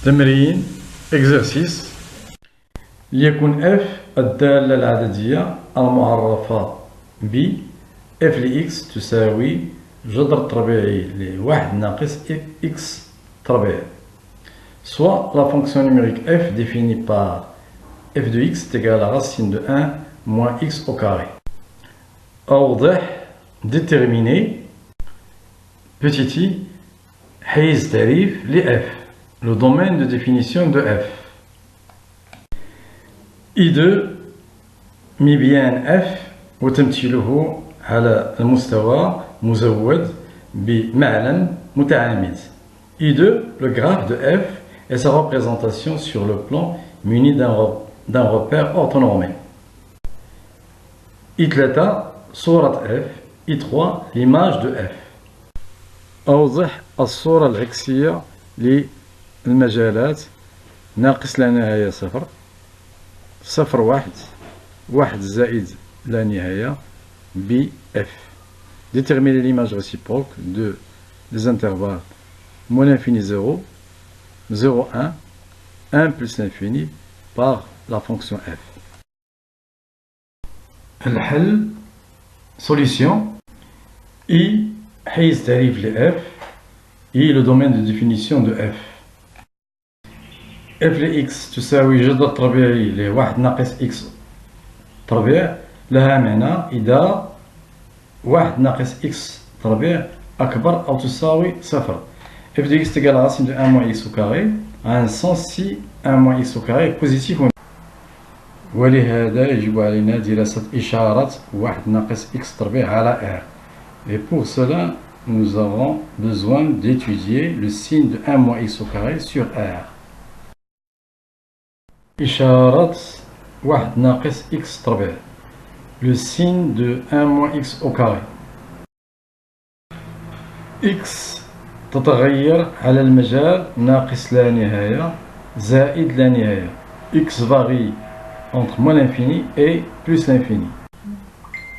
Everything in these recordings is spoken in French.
تمرين exercice ليكن f الدالة العددية المعرفة ب f لx تساوي جذر طبيعي لواحد ناقص x طبيعي. Soit la fonction numérique f définie par f de x est égale à la racine de 1 moins x au carré. أوضح déterminer petit i حيز تعريف ل f, le domaine de définition de f. I2 مبيان f وتمثيله على المستوى مزود بمعلم متعامد. I2 le graphe de f et sa représentation sur le plan muni d'un repère orthonormé. I3 صورة f. I3 l'image de f. أوضح الصورة العكسية للمجالات ناقص لا نهاية صفر، صفر واحد، واحد زائد لا نهاية ب f. Déterminer l'image réciproque de des intervalles moins l'infini 0, 0, 1, 1 plus l'infini par la fonction f. الحل solution. I حيز تعريف ل f. I le domaine de définition de f. f لx تساوي جذر طبيعي لواحد ناقص x تربيع لها معنى إذا واحد ناقص x تربيع أكبر أو تساوي صفر. f de x est égal à la racine de 1 moins x au carré a un sens si 1 moins x au carré est positif. ولهذا يجب علينا دراسة إشارة واحد ناقص x تربيع على r. Et pour cela, nous avons besoin d'étudier le signe de 1 moins x au carré sur r. إشارة واحد ناقص x تربيع. Le signe de 1 moins x au carré. x تتغير على المجال ناقص لا نهاية زائد لا نهاية. x varie entre moins l'infini et plus l'infini.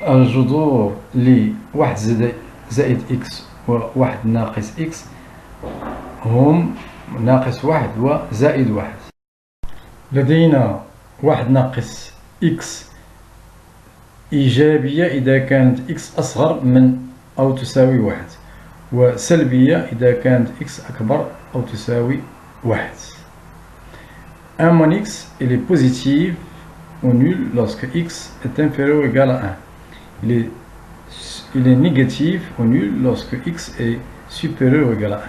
الجذور لواحد زائد x وواحد ناقص x هم ناقص واحد وزائد واحد. لدينا واحد ناقص x إيجابية إذا كانت x أصغر من أو تساوي واحد، وسلبية إذا كانت x أكبر أو تساوي واحد. 1 moins x il est positif ou nul lorsque x est inférieur ou égal à 1. Il est négatif ou nul lorsque x est supérieur ou égal à 1.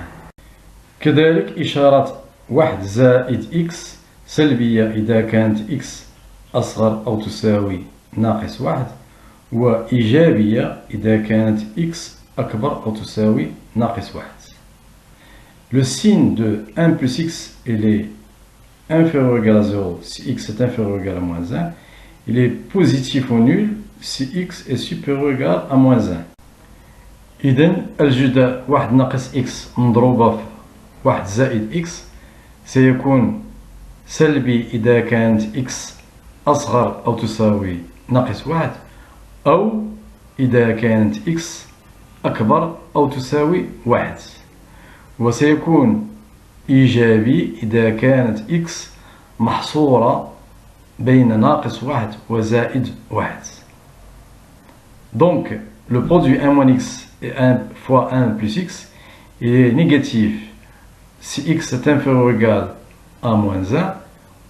كذلك إشارة واحد زائد x سلبية إذا كانت x أصغر أو تساوي ناقص واحد، وإيجابية إذا كانت x أكبر أو تساوي ناقص واحد. Le signe de 1 plus x il est inférieur ou égal à 0 si x est inférieur ou égal à moins 1. Il est positif ou nul si x est supérieur ou égal à moins 1. إذن الجداء واحد ناقص x مضروبة في واحد زائد x سيكون سلبي إذا كانت x أصغر أو تساوي ناقص واحد، أو إذا كانت x أكبر أو تساوي واحد، وسيكون إيجابي إذا كانت x محصورة بين ناقص واحد وزائد واحد. Donc, le produit 1 moins x et 1 fois 1 plus x il est négatif si x est inférieur ou égal à moins 1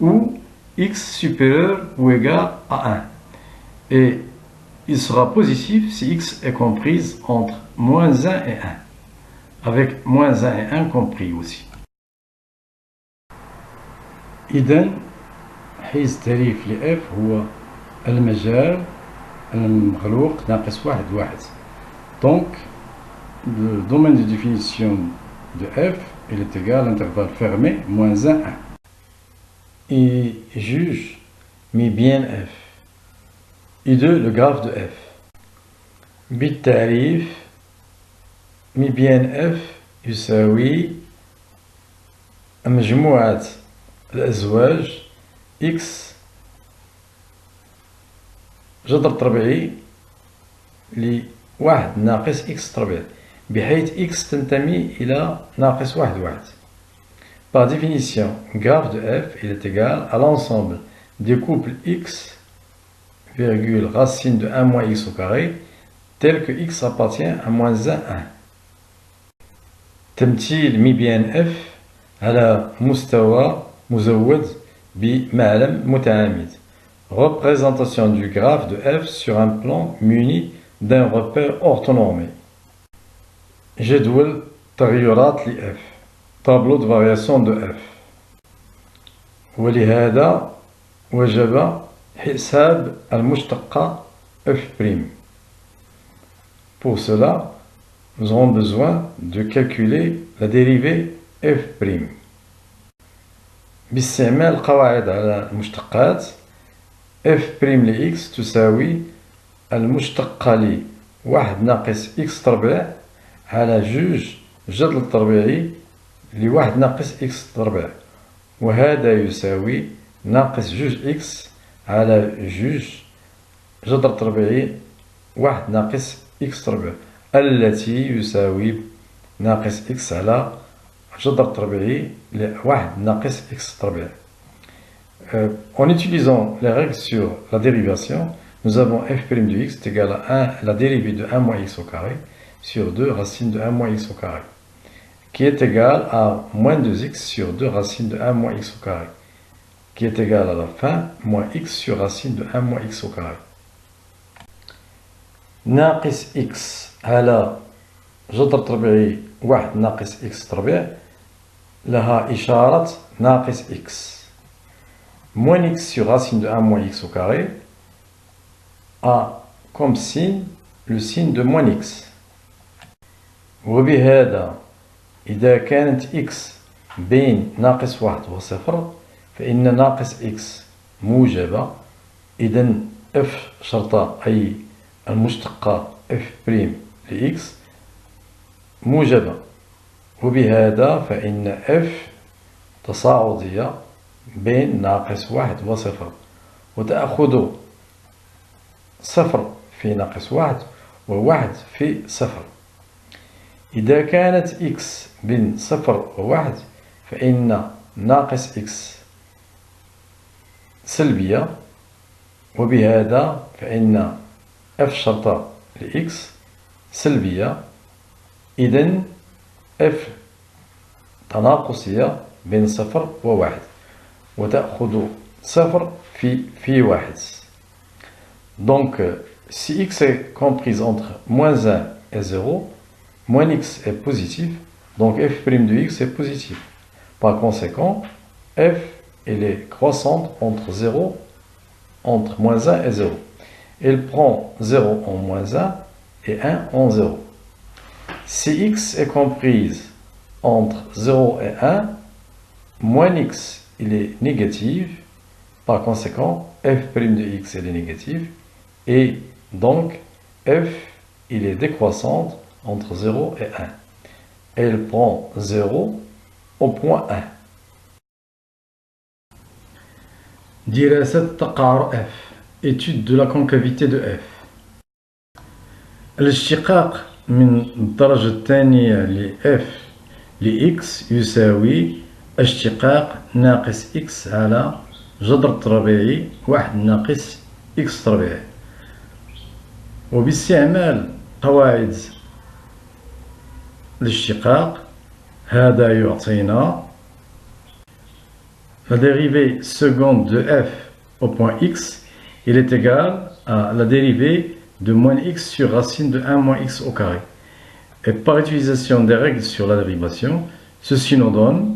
ou x supérieur ou égal à 1. Et il sera positif si x est comprise entre moins 1 et 1, avec moins 1 et 1 compris aussi. إذن حيز تعريف ل f هو المجال المغلوق ناقص واحد واحد. Donc le domaine de définition de f il est égal à l'intervalle fermé moins 1, 1. Et juge مبيان f. I2 le graphe de f. بالتعريف مبيان f يساوي مجموعة الأزواج x جذر طبيعي لواحد ناقص x طبيعي، بحيث x تنتمي إلى ناقص واحد واحد، Par définition, graphe de f il est égal à l'ensemble des couples x, virgule, racine de 1 moins x au carré, tel que x appartient à moins 1, 1. تمثيل مي بين f على مستوى مزود بمعلم متعامد. Représentation du graphe de f sur un plan muni d'un repère orthonormé. جدول تغيرات ل f. Tableau de variation de f. ولهذا وجب حساب المشتقة f'. Pour cela, nous aurons besoin de calculer la dérivée f'. باستعمال قواعد على المشتقات f' لx تساوي المشتقة ل 1 ناقص x تربيع على جوج جذر التربيعي ل 1 ناقص x تربيع، وهذا يساوي ناقص جوج x على جوج جذر تربيعي 1 ناقص x تربيع، التي يساوي ناقص x على جذر تربيعي ل 1 ناقص x تربيع. En utilisant les règles sur la dérivation, nous avons f' de x est égal à 1, la dérivée de 1 moins x au carré sur 2 racine de 1 moins x au carré, qui est égal à moins 2x sur 2 racine de 1 moins x au carré, qui est égal à la fin moins x sur racine de 1 moins x au carré. ناقص x على جذر تربيعي 1 ناقص x تربيع لها إشارة ناقص x. Moins x sur racine de 1 moins x au carré a comme signe le signe de moins x. وبهذا إذا كانت x بين ناقص 1 وصفر فإن ناقص x موجبة، إذا f شرطة أي المشتقة f' لx موجبة، وبهذا فإن f تصاعدية بين ناقص 1 وصفر، وتأخذ صفر في ناقص 1 و1 في صفر. إذا كانت x بين صفر و1 فإن ناقص x سلبية، وبهذا فإن f شرطة لx سلبية، إذن f تناقصية بين صفر و1 وتأخذ صفر في 1. Donc, si x est comprise entre moins 1 et 0, moins x est positif, donc f' de x est positif. Par conséquent, f elle est croissante entre moins 1 et 0. Elle prend 0 en moins 1 et 1 en 0. Si x est comprise entre 0 et 1, moins x il est négatif, par conséquent f' de x elle est négative, et donc f il est décroissante entre 0 et 1. Elle prend 0 au point 1. دراسة تقعر f, étude de la concavité de f. الاشتقاق من الدرجة الثانية ل f ل x يساوي اشتقاق ناقص x على جذر تربيعي 1 ناقص x تربيعي. وباستعمال قواعد الاشتقاق هذا يعطينا la dérivée seconde de f au point x, il est égal à la dérivée de moins x sur racine de 1 moins x au carré. Et par utilisation des règles sur la dérivation, ceci nous donne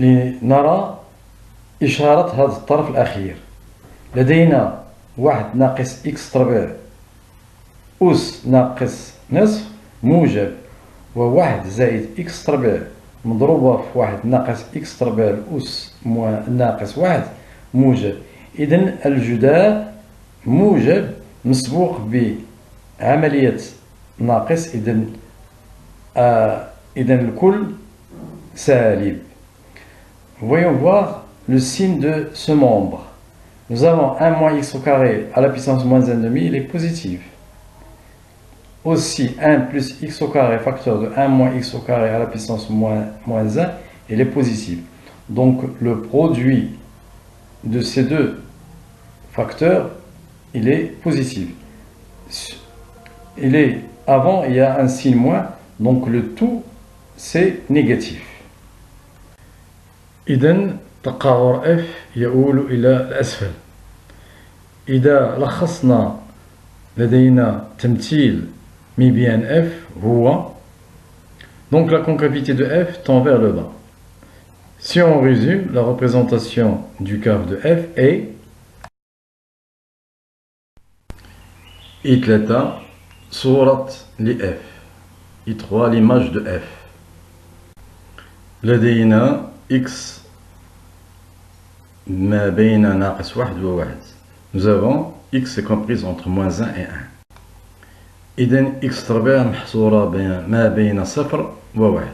لنرى إشارة هذا الطرف الأخير. لدينا 1 ناقص x تربيع أس ناقص نصف موجب وواحد زائد إكس تربيع مضروبة في واحد ناقص إكس تربيع الأس ناقص واحد موجب. إذن الجدار موجب مسبوق بعملية ناقص. إذن الكل سالب. Voyons voir le signe de ce membre. Nous avons 1 moins x au carré à la puissance moins 1,5, il est positif. Aussi 1 plus x au carré facteur de 1 moins x au carré à la puissance moins 1, il est positif. Donc le produit de ces deux facteurs, il est positif. Avant, il y a un signe moins, donc le tout, c'est négatif. إذن تقاعر F يؤول إلى الأسفل. إذا لخصنا لدينا تمثيل ميبيان F هو donc la concavité de F tend vers le bas. Si on résume, la représentation du curve de F est I3 صورة لF I3 l'image de F. لدينا x ما بين ناقص واحد وواحد. Nous avons x est comprise entre moins 1 et 1. إذن x تربيع محصورة ما بين صفر وواحد.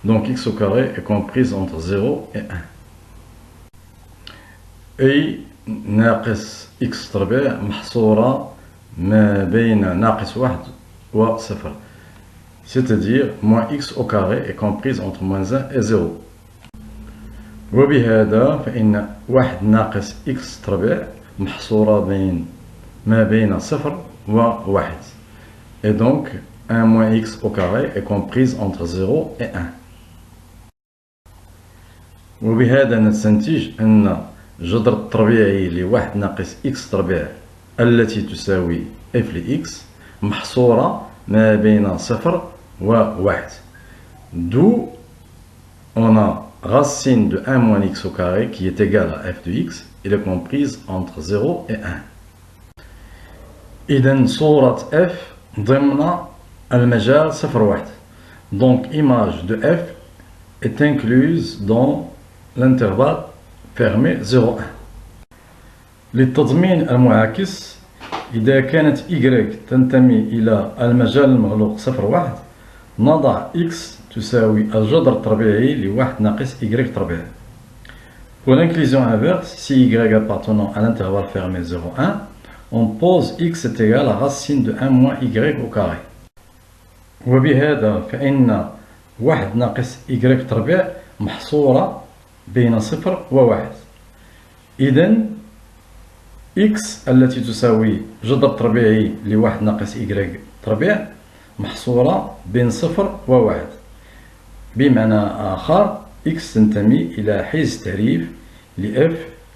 Donc x au carré est comprise entre 0 et 1. أي ناقص x تربيع محصورة ما بين ناقص واحد وصفر. C'est-à-dire moins x au carré est comprise entre moins 1 et 0. وبهذا فإن واحد ناقص x تربيع محصورة ما بين صفر وواحد. Et donc 1 moins x au carré est comprise entre 0 et 1. وبهذا نستنتج أن الجذر التربيعي لواحد ناقص x تربيع التي تساوي f ل x محصورة ما بين صفر وواحد. D'où on a racine de 1 moins x au carré qui est égale à f de x, il est comprise entre 0 et 1. إذن صورة f ضمن المجال 0 1. Donc image de f est incluse dans l'intervalle fermé 0 1. للتضمين المعاكس إذا كانت y تنتمي إلى المجال المغلوق 0 1 نضع x تساوي الجذر التربيعي لواحد ناقص y تربيع. Pour l'inclusion inverse, si y appartenant à l'intervalle fermé 0 1, on pose x est égal à racine de 1 moins y au carré. وبهذا فإن واحد ناقص y تربيع محصورة بين صفر وواحد. إذن x التي تساوي جذر تربيعي لواحد ناقص y تربيع محصورة بين صفر وواحد. بمعنى آخر x تنتمي إلى حيز تعريف ل f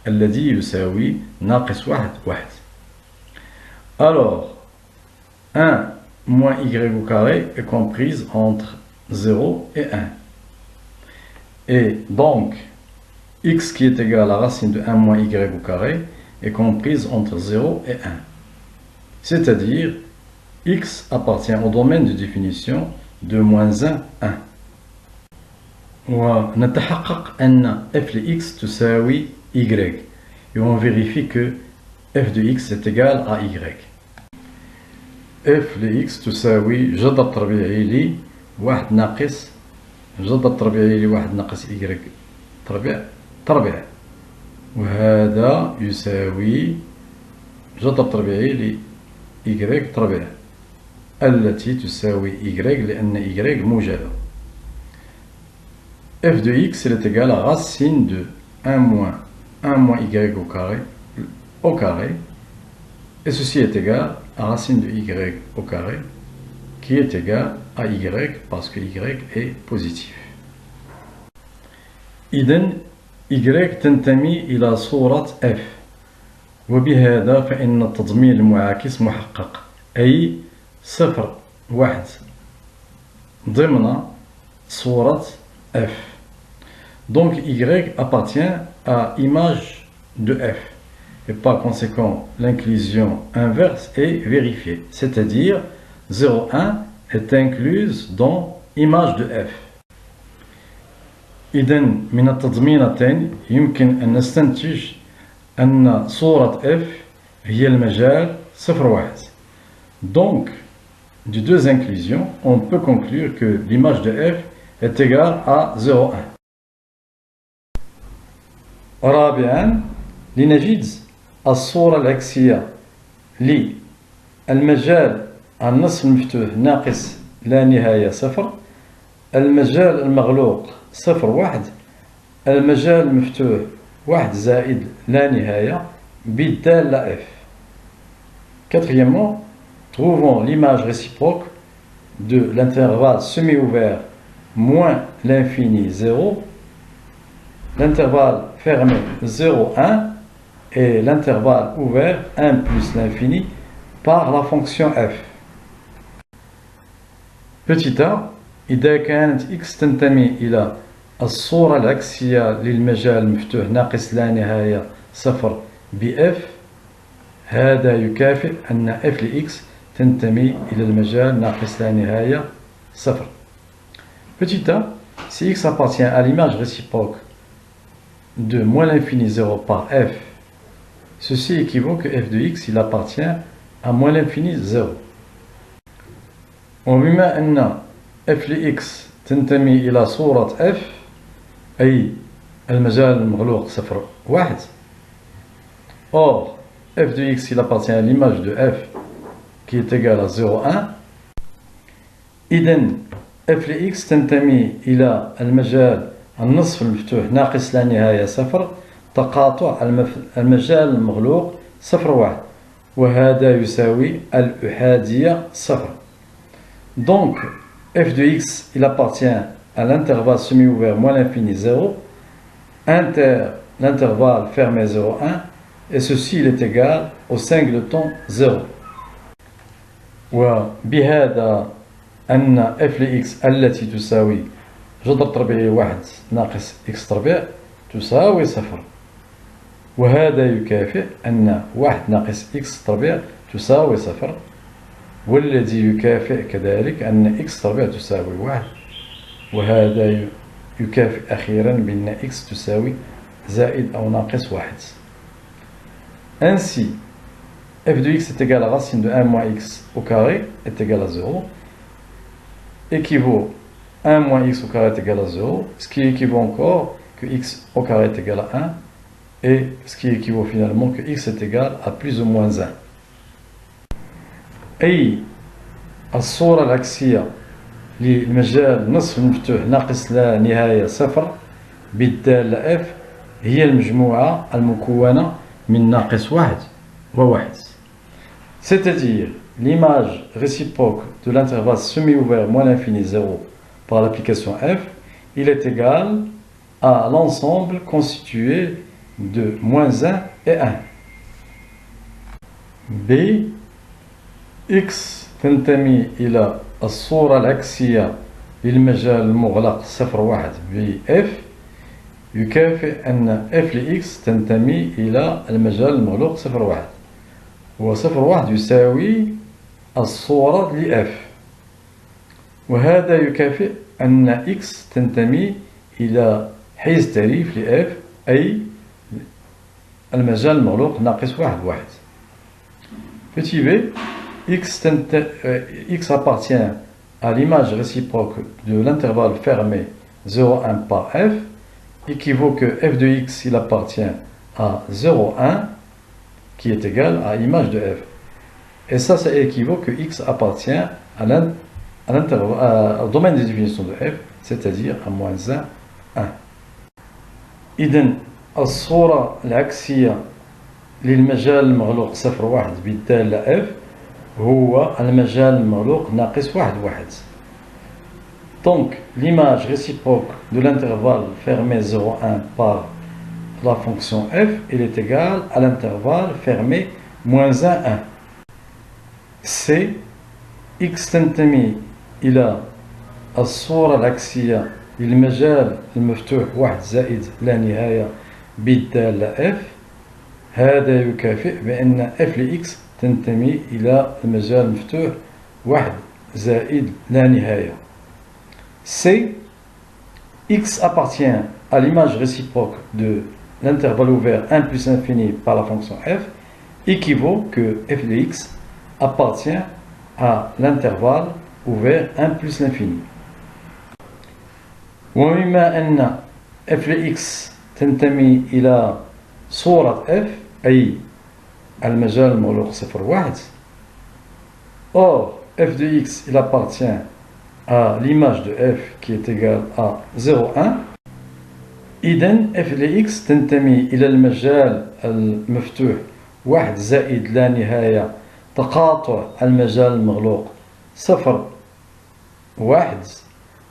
الذي يساوي ناقص واحد واحد. Alors 1 moins y au carré est comprise entre 0 et 1. Et donc x qui est égal à la racine de 1 moins y au carré est comprise entre 0 et 1. C'est-à-dire x appartient au domaine de définition de moins 1, 1. ونتحقق أن f de x تساوي y. Et on vérifie que f de x est égal à y. f de x تساوي جذر تربيعي ل واحد ناقص جذر تربيعي لواحد ناقص y تربيع. وهذا يساوي جذر تربيعي ل y تربيع التي تساوي y لأن y موجبة. f de x est égal à racine de 1 moins y au carré et ceci est égal à racine de y au carré qui est égal à y parce que y est positif. إذن y تنتمي إلى صورة f وبهذا فإن التضمين المعاكس محقق أي 0 1 ضمن صورة f. Donc y appartient à image de f et par conséquent l'inclusion inverse est vérifiée, c'est-à-dire 0,1 est incluse dans image de f. إذن من التضمينتين يمكن أن نستنتج أن صورة f هي المجال 0,1. Donc, de deux inclusions, on peut conclure que l'image de f est égale à 0,1. رابعا لنجد الصورة العكسية للمجال النصف المفتوح ناقص لا نهاية 0، المجال المغلوق 0,1، المجال المفتوح 1 زائد لا نهاية بالدالة f. Quatrièmement, trouvons l'image réciproque de l'intervalle semi-ouvert moins l'infini 0, l'intervalle fermé 0, 1 et l'intervalle ouvert 1 plus l'infini par la fonction f. Petit a, إذا كانت x تنتمي إلى الصورة العكسية للمجال المفتوح ناقص لا نهاية 0 ب f، هذا يكافئ أن f لx تنتمي إلى المجال ناقص لا نهاية 0. Petit a, si x appartient à l'image réciproque de moins l'infini 0 par f, ceci équivaut que f de x il appartient à moins l'infini 0. وبما أن f لx تنتمي إلى صورة f أي المجال المغلوق 0 1، or f de x il appartient à l'image de f qui est égale à 0 1، إذن f لx تنتمي إلى المجال النصف المفتوح ناقص لا نهاية 0 تقاطع المجال المغلوق 0 1، وهذا يساوي الأحادية 0. Donc f de x il appartient à l'intervalle semi-ouvert moins l'infini 0 inter l'intervalle fermé 0 1 et ceci il est égal au singleton 0. وبهذا أن f لx التي تساوي جذر تربيعي 1 ناقص x تربيع تساوي 0، وهذا يكافئ أن 1 ناقص x تربيع تساوي 0، والذي يكافئ كذلك أن x تربيع تساوي 1، وهذا يكافئ أخيرا بأن x تساوي زائد أو ناقص 1. Ainsi, f de x est égal à racine de 1 moins x au carré est égal à 0, équivaut 1 moins x au carré est égal à 0, ce qui équivaut encore que x au carré est égal à 1, et ce qui équivaut finalement que x est égal à plus ou moins 1. أي الصورة العكسية للمجال نصف المفتوح ناقص لا نهاية 0 بالدالة f هي المجموعة المكونة من ناقص 1 و 1. C'est-à-dire l'image réciproque de l'intervalle semi-ouvert moins l'infini 0 par l'application f, il est égal à l'ensemble constitué de moins 1 et 1. B x تنتمي إلى الصورة العكسية للمجال المغلق 0,1 ب f يكافئ أن f لx تنتمي إلى المجال المغلق 0,1، و 0,1 يساوي الصورة ل f، وهذا يكافئ أن x تنتمي إلى حيز تعريف ل f أي المجال المغلوق ناقص 1 1. Petit b, x appartient à l'image réciproque de l'intervalle fermé 0,1 par f, équivaut que f de x il appartient à 0,1 qui est égal à image de f. Et ça équivaut que x appartient au domaine des définitions de f, c'est-à-dire à moins 1, 1. إذن الصورة العكسية للمجال المغلوق 0,1 بالدالة f هو المجال المغلوق ناقص 1 1. Donc l'image réciproque de l'intervalle fermé 0,1 par la fonction f il est égal à l'intervalle fermé moins 1 1. C x تنتمي إلى الصورة العكسية للمجال المفتوح 1 زائد لا نهاية بالدالة f، هذا يكافئ بأن f لx تنتمي إلى المجال المفتوح 1 زائد لا نهاية. C, x appartient à l'image réciproque de l'intervalle ouvert 1 plus l'infini par la fonction f, équivaut que f de x appartient à l'intervalle ouvert 1 plus l'infini. وبما أن f de x تنتمي إلى صورة f أي المجال المغلوق 0,1. Or, f de x il appartient à l'image de f qui est égale à 0,1. إذن f de x تنتمي إلى المجال المفتوح 1 زائد لا نهاية تقاطع المجال المغلوق 0,1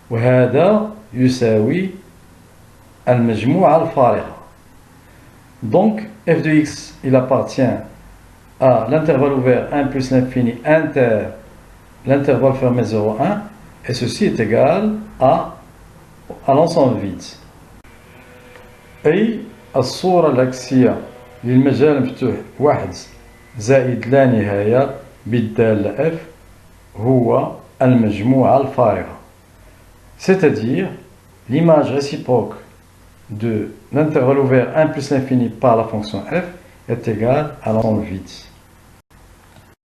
وهذا يساوي المجموعة الفارغة. Donc f de x il appartient à l'intervalle ouvert 1 plus l'infini inter l'intervalle fermé 0,1 et ceci est égal à l'ensemble vide. أي الصورة العكسية للمجال المفتوح 1 زائد لا نهاية بالدالة f هو المجموعة الفارغة. C'est-à-dire l'image réciproque de l'intervalle ouvert 1 plus l'infini par la fonction f est égale à l'ensemble vide.